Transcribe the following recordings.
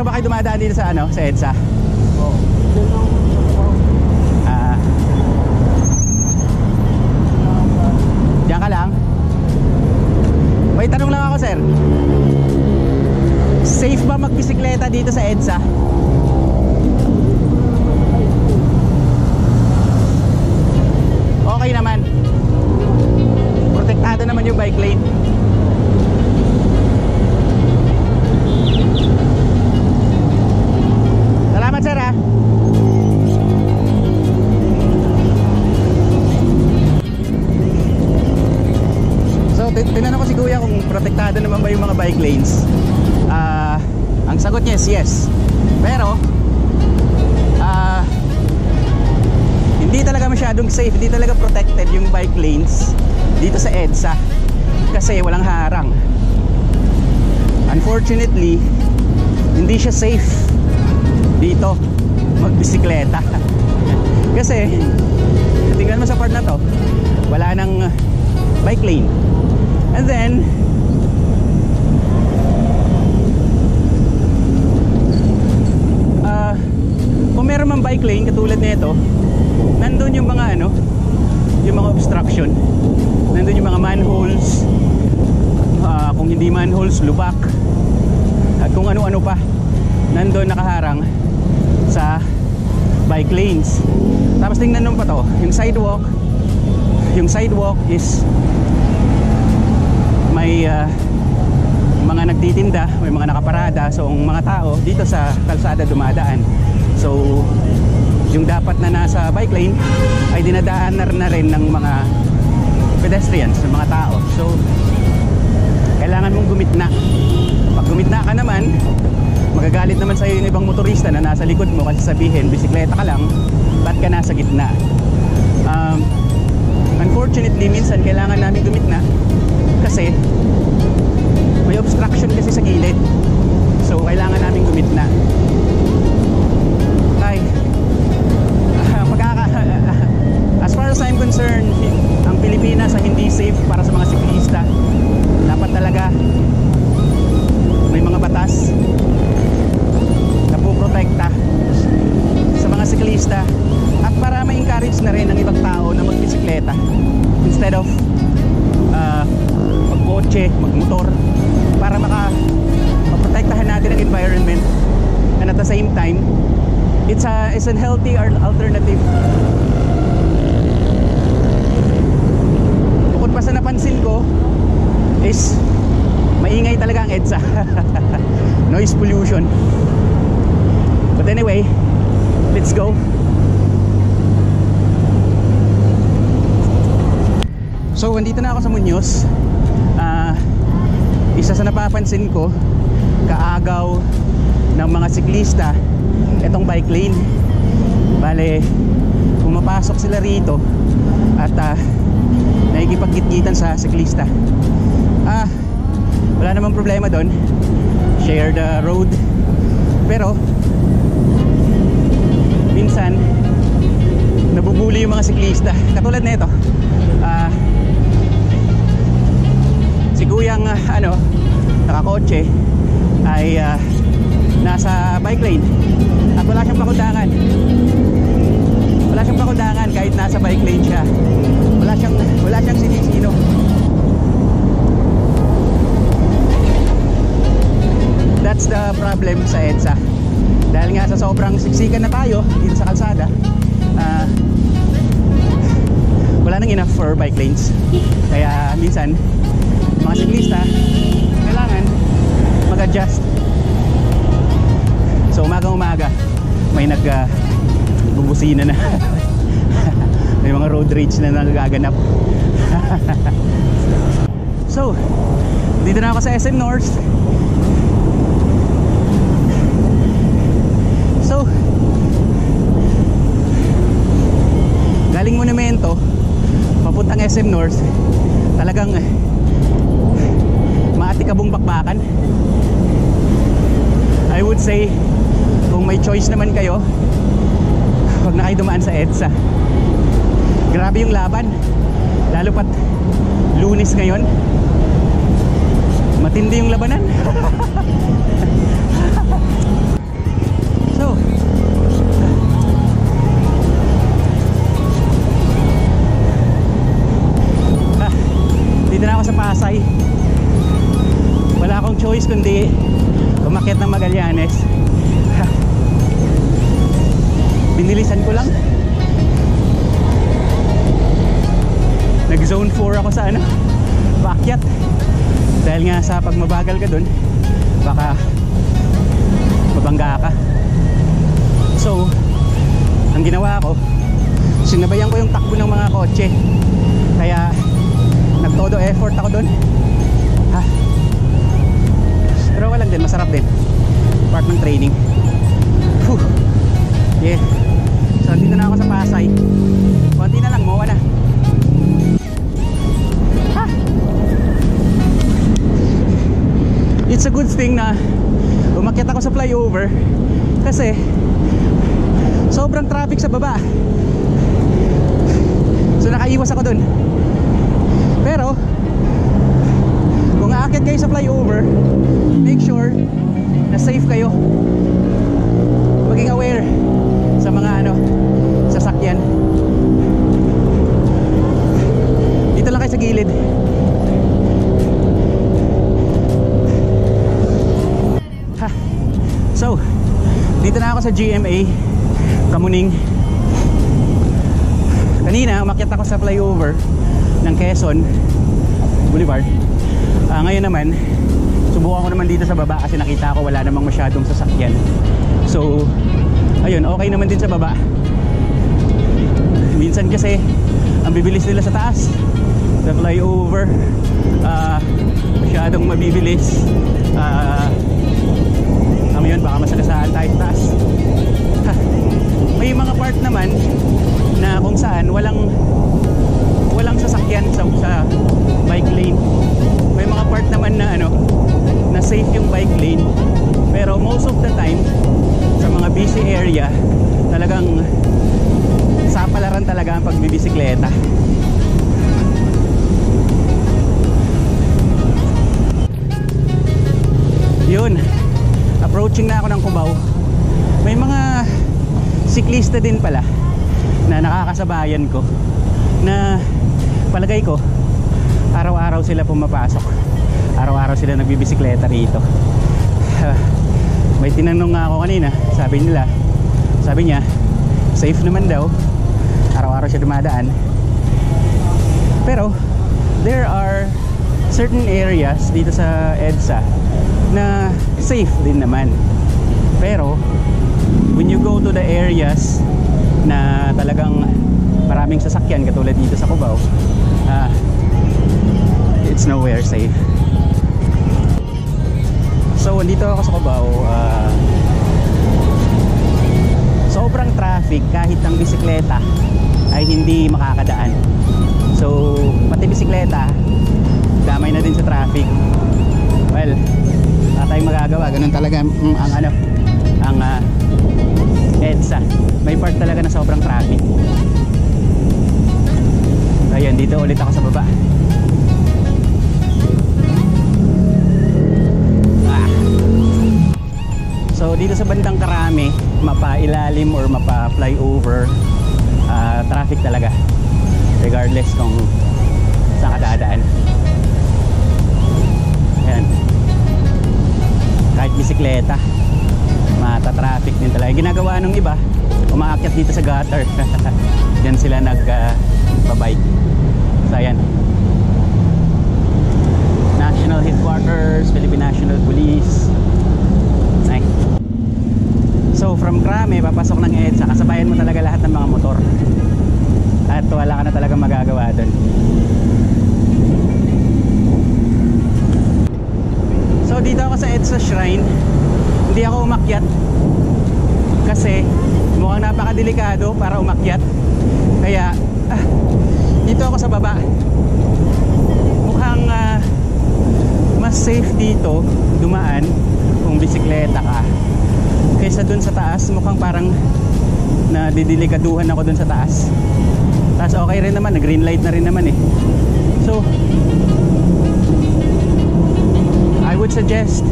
araw-araw ba kayo dumadaan dito sa ano, sa EDSA? Oo. Diyan ka lang? May tanong lang ako, sir. Safe ba magbisikleta dito sa EDSA? Okay naman. Protektado naman yung bike lane. Salamat, sir, ha. So tinanong ko si kuya kung protektado naman ba yung mga bike lanes. Ang sagot niya is yes. Pero hindi talaga masyadong safe, hindi talaga protected yung bike lanes dito sa EDSA kasi walang harang. Unfortunately, hindi siya safe dito magbisikleta. Kasi tingnan mo sa part na to, wala nang bike lane. And then kung meron mang bike lane katulad nito, nandun yung mga ano, yung mga obstruction, nandun yung mga manholes, kung hindi manholes, lubak, at kung ano-ano pa nandun nakaharang sa bike lanes. Tapos tingnan nung pa to, yung sidewalk is may mga nagtitinda, may mga nakaparada, so ang mga tao dito sa kalsada dumadaan. So yung dapat na nasa bike lane ay dinadaanan na rin ng mga pedestrians, ng mga tao. So kailangan mong gumitna. Pag gumitna ka naman, magagalit naman sa'yo yung ibang motorista na nasa likod mo kasi sabihin, bisikleta ka lang, ba't ka nasa gitna? Unfortunately, minsan kailangan namin gumitna kasi may obstruction kasi sa gilid. So kailangan namin gumitna. As far as I'm concerned, ang Pilipinas ay hindi safe para sa mga siklista. Dapat talaga may mga batas na puprotekta sa mga siklista at para ma-encourage na rin ang ibang tao na magbisikleta instead of magkotse, magmotor, para maprotektahan natin ang environment, and at the same time it's a healthy alternative. Bukod pa sa napansin ko is maingay talaga ang EDSA. Noise pollution. But anyway, let's go. So andito na ako sa Muñoz. Isa sa napapansin ko, kaagaw ng mga siklista itong bike lane. Bale, pumapasok sila rito at nakikipagkit-kitan sa siklista. Wala namang problema doon, share the road. Pero minsan nabubuli yung mga siklista. Katulad nito, si kuyang nakakotse ay nasa bike lane at wala siyang pakundangan. Wala siyang pakundangan kahit nasa bike lane siya. Wala siyang sinisino. That's the problem sa EDSA. Dahil nga sa sobrang siksikan na tayo dito sa kalsada, wala nang enough for bike lanes. Kaya minsan mga siklista kailangan mag-adjust. So umaga may nagbubusina na. May mga road rage na nagaganap. So dito na ako sa SM North. So galing Monumento papuntang SM North, talagang maatikabong bakbakan. I would say kung may choice naman kayo, huwag na kayo dumaan sa EDSA. Grabe yung laban, lalo pat Lunes ngayon, matindi yung labanan. umakyat ng Magallanes. Binilisan ko lang. Nag zone 4 ako sa ano, paakyat. Dahil nga sa pag mabagal ka dun, baka mabangga ka. So ang ginawa ko, sinabayan ko yung takbo ng mga kotse. Kaya nagtodo effort ako dun. Pero walang din, masarap din. Part ng training. Whew. Yeah. So dito na ako sa Pasay. Konti na lang, mawa na. It's a good thing na umakyat ako sa flyover kasi sobrang traffic sa baba. So nakaiwas ako dun. Pero kung aakyat kayo sa flyover, make sure na safe kayo. Maging aware sa mga sasakyan. Dito lang kayo sa gilid. So, dito na ako sa GMA Kamuning. Kanina umakyat ako sa flyover ng Quezon Boulevard. Ngayon naman subukan ko naman dito sa baba kasi nakita ko wala namang masyadong sasakyan. So ayun, okay naman din sa baba. Minsan kasi ang bibilis nila sa taas, sa flyover, masyadong mabibilis. Yun, baka masagasaan tayo sa taas. May mga part naman na kung saan walang sasakyan sa bike lane. May mga part naman na na safe yung bike lane. Pero most of the time sa mga busy area, talagang sapalaran talaga ang pagbibisikleta. Yun, approaching na ako ng Cubao. May mga siklista din pala na nakakasabayan ko na palagay ko araw-araw sila pumapasok, araw-araw sila nagbibisikleta rito. May tinanong nga ako kanina, sabi niya safe naman daw, araw-araw siya dumadaan. Pero there are certain areas dito sa EDSA na safe din naman. Pero when you go to the areas na talagang maraming sasakyan katulad dito sa Cubao, it's nowhere safe. So andito ako sa Cubao, sobrang traffic, kahit ang bisikleta ay hindi makakadaan. So pati bisikleta damay na din sa traffic. Well, wala tayong magagawa, ganun talaga ang EDSA. May part talaga na sobrang traffic. Ayan, dito ulit ako sa baba. So dito sa bandang Karami, mapa-ilalim or mapa-flyover, traffic talaga regardless kung saan ka dadaan. Ayan, kahit bisikleta mata-traffic din talaga. Ginagawa ng iba, umaakyat dito sa gutter. Diyan sila nag-bike. So ayan, National Headquarters, Philippine National Police. Nice. So from Krame, papasok ng EDSA, kasabayan mo talaga lahat ng mga motor. At wala ka na talagang magagawa doon. So dito ako sa EDSA Shrine. Hindi ako umakyat kasi mukhang napakadelikado para umakyat. Kaya dito ako sa baba. Mukhang mas safe dito dumaan kung bisikleta ka kaysa dun sa taas. Mukhang parang nadidilikaduhan ako dun sa taas. Taas okay rin naman, green light na rin naman eh. So I would suggest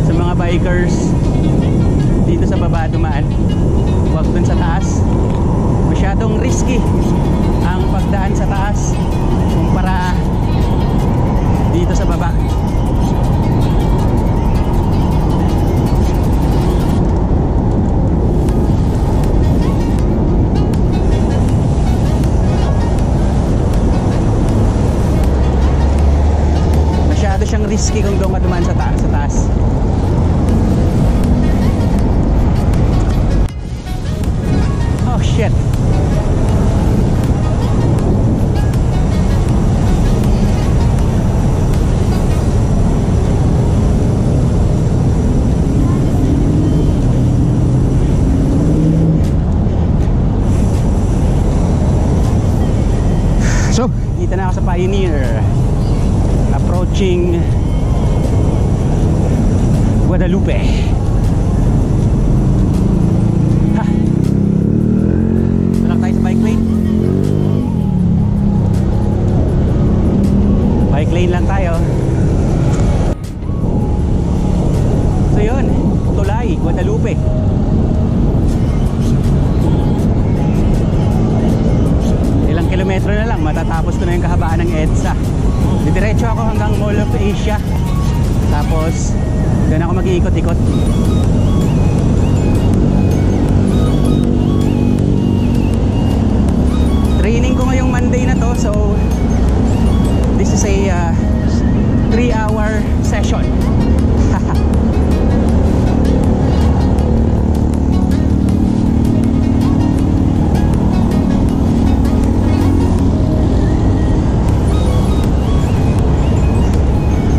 sa mga bikers dito sa baba dumaan, huwag dun sa taas. Masyadong risky ang pagdaan sa taas kumpara dito sa baba. risky kung doon ka dumaan sa taas. Oh shit. So, dito na ako sa Pioneer, approaching Guadalupe. Ha! Ito lang tayo sa bike lane. Bike lane lang tayo. So yun, Tulay, Guadalupe. Ilang kilometro na lang matatapos ko na yung kahabaan ng EDSA. Didiretso ako hanggang Mall of Asia, tapos doon ako mag-iikot-ikot. Training ko ngayong Monday na to, so this is a 3-hour session.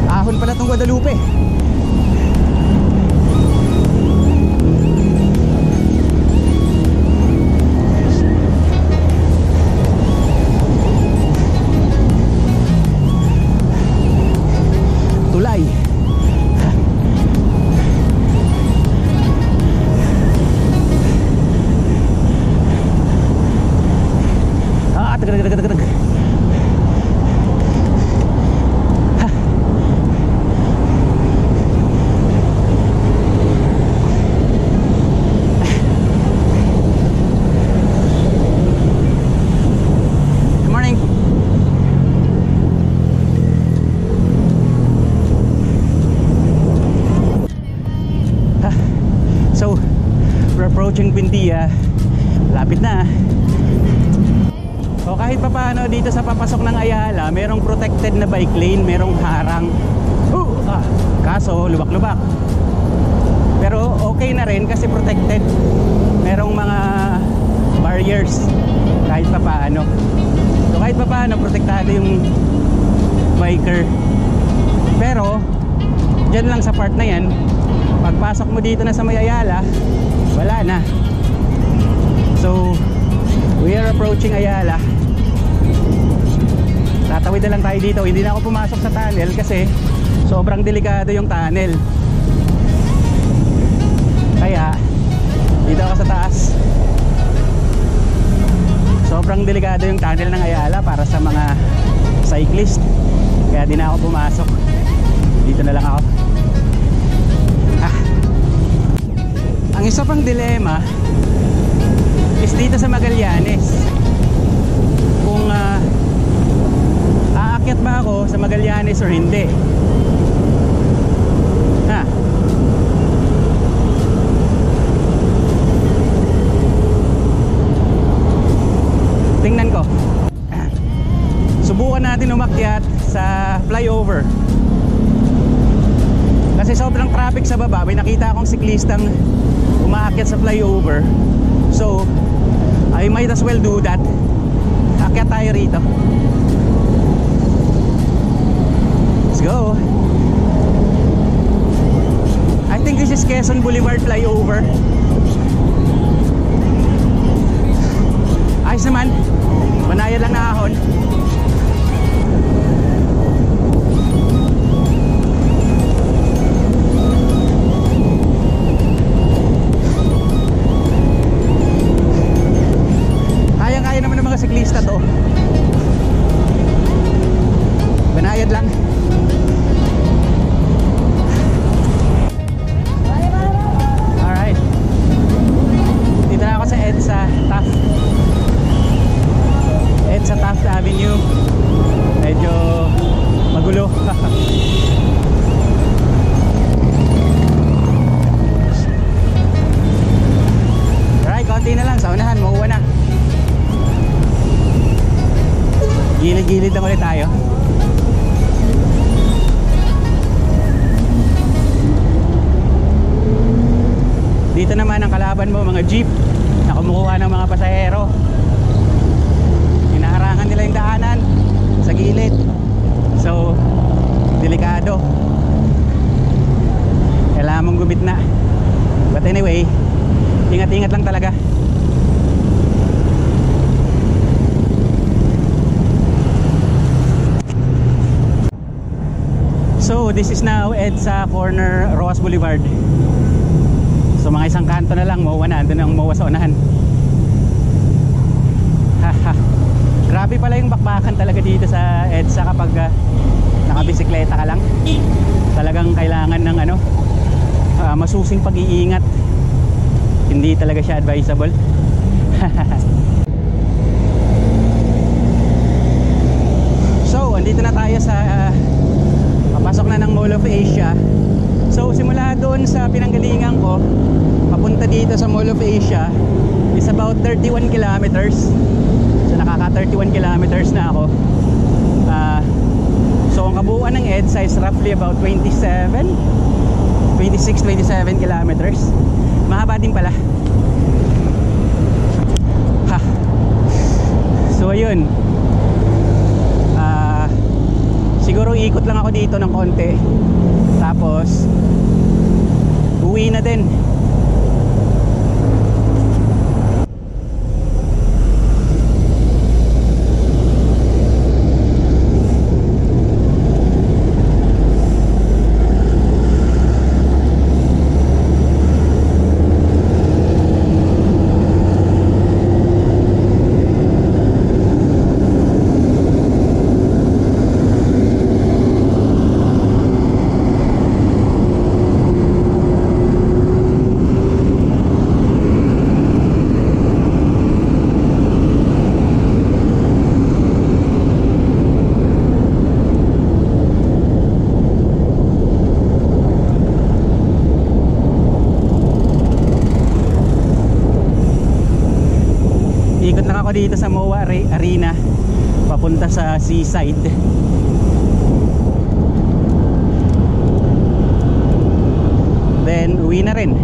Ahon pala itong Guadalupe. Tulay. Tagal. So, we're approaching Buendia. Lapit na. So kahit pa paano dito sa papasok ng Ayala, merong protected na bike lane, merong harang. Kaso lubak-lubak. Pero okay na rin kasi protected. Merong mga barriers kahit pa paano. So kahit pa paano protektado yung biker. Pero dyan lang sa part na yan, pagpasok mo dito na sa may Ayala, wala na. So we are approaching Ayala. Tatawid na lang tayo dito. Hindi na ako pumasok sa tunnel kasi sobrang delikado yung tunnel. Kaya dito ako sa taas. Sobrang delikado yung tunnel ng Ayala para sa mga cyclist. Kaya di na ako pumasok. Dito na lang ako. Ang isa pang dilema is dito sa Magallanes. Kung aakyat ba ako sa Magallanes or hindi. Tingnan ko. Subukan natin umakyat sa flyover. Kasi sobrang traffic sa baba. May nakita akong siklistang umaakyat sa flyover. So I might as well do that. Akyat tayo rito. Let's go. I think this is Quezon Boulevard flyover. Ayos naman. Banayad lang na ahon. Kaya naman ng mga siklista to. Banayad lang. Alright. Dito na ako sa EDSA Taft Avenue. Dito naman ang kalaban mo, mga jeep na kumukuha ng mga pasahero. Hinaharangan nila yung daanan sa gilid. So, delikado. Kailangan mong gumitna. But anyway, ingat-ingat lang talaga. So, this is now EDSA corner Roas Boulevard. So, mga isang kanto na lang, MOA na. Andun ang MOA sa unahan. Haha. Grabe pala yung bakbakan talaga dito sa EDSA kapag nakabisikleta ka lang. Talagang kailangan ng masusing pag-iingat. Hindi talaga siya advisable. So, andito na tayo sa papasok na ng Mall of Asia. So, simula doon sa pinanggalingan ko papunta dito sa Mall of Asia is about 31 kilometers. So, nakaka 31 kilometers na ako. So, ang kabuuan ng EDSA is roughly about 26-27 kilometers. Mahaba din pala. Ha. So, ayun. Siguro ikot lang ako dito ng konti. Tapos uwi na din. Ikot lang ako dito sa MOA Arena papunta sa seaside. Then uwi na rin.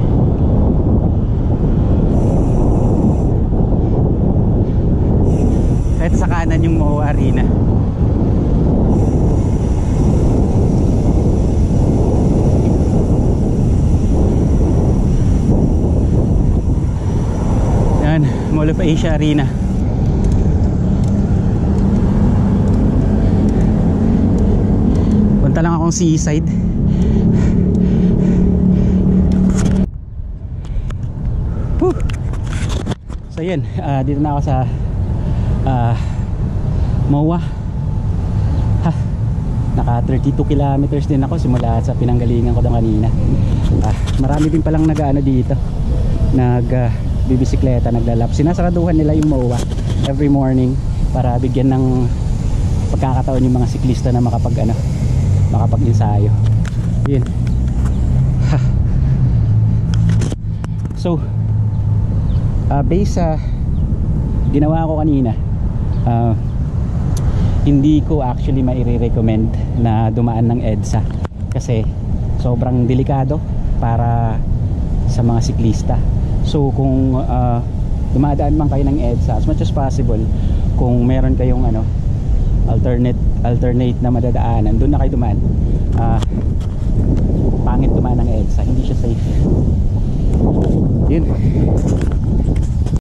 Kahit sa kanan yung MOA Arena. Mall of Asia Arena. Punta lang akong seaside. Whew. So yun, dito na ako sa MOA. Naka 32 kilometers din ako simula sa pinanggalingan ko doon kanina. Marami din palang nag-ano dito, bibisikleta, naglalap. Sinasaraduhan nila yung MOA every morning para bigyan ng pagkakataon yung mga siklista na makapag-ensayo. Yun. So, based sa ginawa ko kanina, hindi ko actually mai-recommend na dumaan ng EDSA kasi sobrang delikado para sa mga siklista. So kung dumadaan man kayo ng EDSA, as much as possible, kung meron kayong alternate na madadaanan, doon na kayo dumaan. Pangit dumaan ng EDSA, hindi siya safe. Yun.